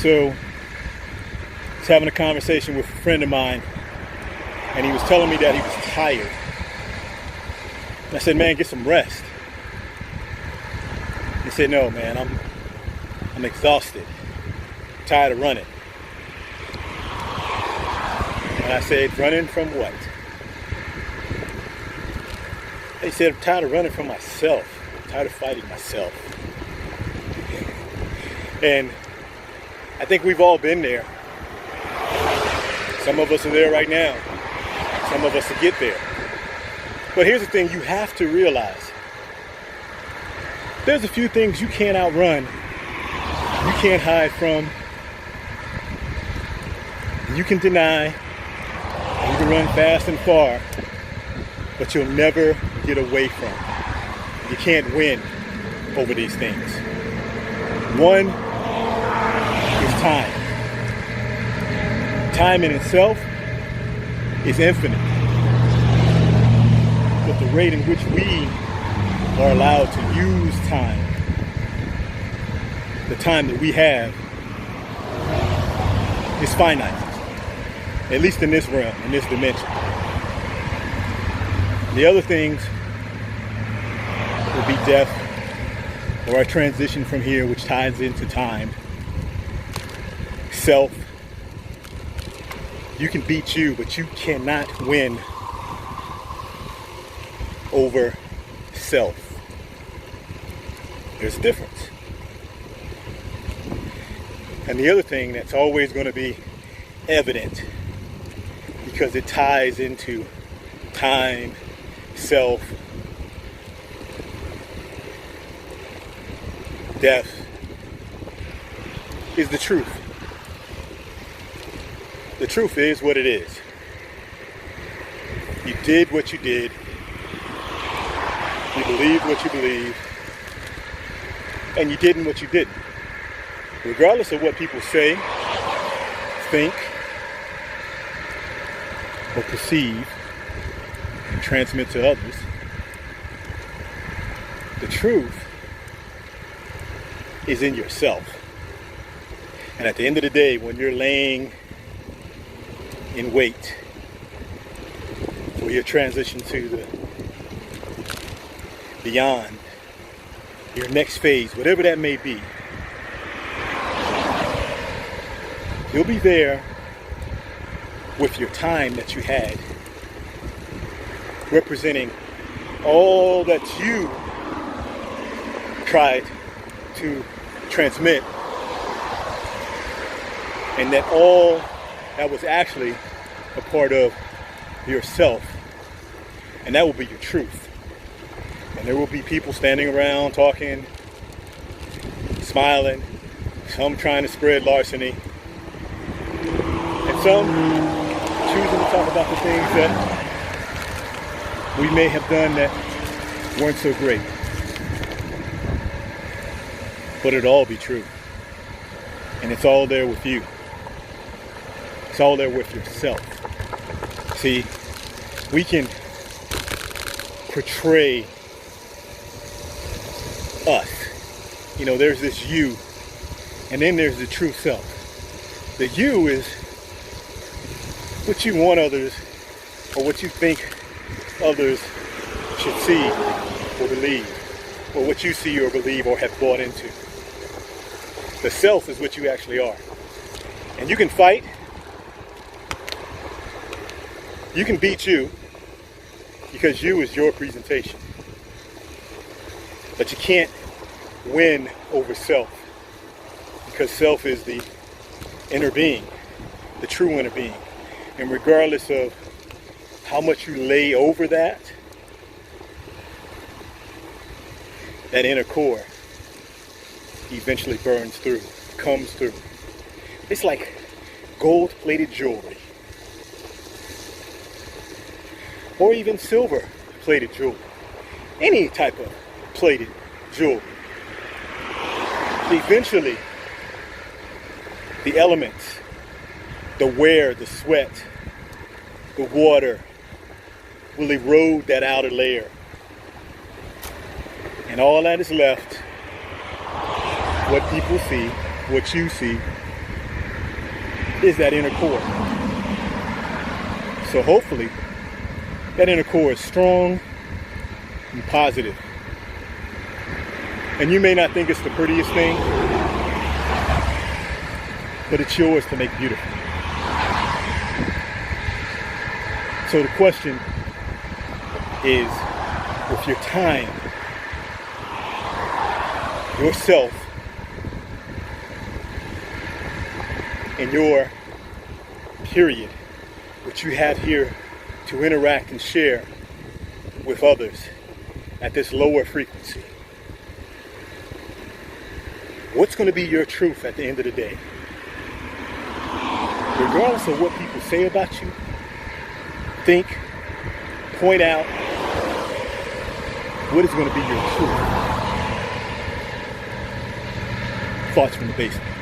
So I was having a conversation with a friend of mine, and he was telling me that he was tired. And I said, man, get some rest. He said, no, man, I'm exhausted. I'm tired of running. And I said, running from what? He said, I'm tired of running from myself. I'm tired of fighting myself. And I think we've all been there. Some of us are there right now. Some of us will get there. But here's the thing you have to realize. There's a few things you can't outrun. You can't hide from. You can deny. You can run fast and far. But you'll never get away from. You can't win over these things. One is time. Time in itself is infinite. But the rate in which we are allowed to use time, the time that we have, is finite. At least in this realm, in this dimension. The other things will be death, or our transition from here, which ties into time. Self. You can beat you, but you cannot win over self. There's a difference. And the other thing that's always going to be evident, because it ties into time, self, death, is the truth. The truth is what it is. You did what you did. You believed what you believed. And you didn't what you didn't. Regardless of what people say, think, or perceive, and transmit to others, the truth is in yourself. And at the end of the day, when you're laying in wait for your transition to the beyond, your next phase, whatever that may be, you'll be there with your time that you had, representing all that you tried to transmit, and that all that was actually a part of yourself, and that will be your truth. And there will be people standing around talking, smiling, some trying to spread larceny, and some choosing to talk about the things that we may have done that weren't so great. But it'll all be true. And it's all there with you. It's all there with yourself. See, we can portray us. You know, there's this you, and then there's the true self. The you is what you want others, or what you think others should see or believe, or what you see or believe or have bought into. The self is what you actually are. And you can fight. You can beat you, because you is your presentation. But you can't win over self, because self is the inner being, the true inner being. And regardless of how much you lay over that inner core eventually burns through, comes through. It's like gold-plated jewelry, or even silver-plated jewelry. Any type of plated jewelry. Eventually, the elements, the wear, the sweat, the water will erode that outer layer. And all that is left, what people see, what you see, is that inner core. So hopefully that inner core is strong and positive. And you may not think it's the prettiest thing, but it's yours to make beautiful. So the question is, with your time, yourself, and your period, which you have here to interact and share with others at this lower frequency, what's going to be your truth at the end of the day? Regardless of what people say about you, think, point out, what is going to be your truth? Thoughts from the basement.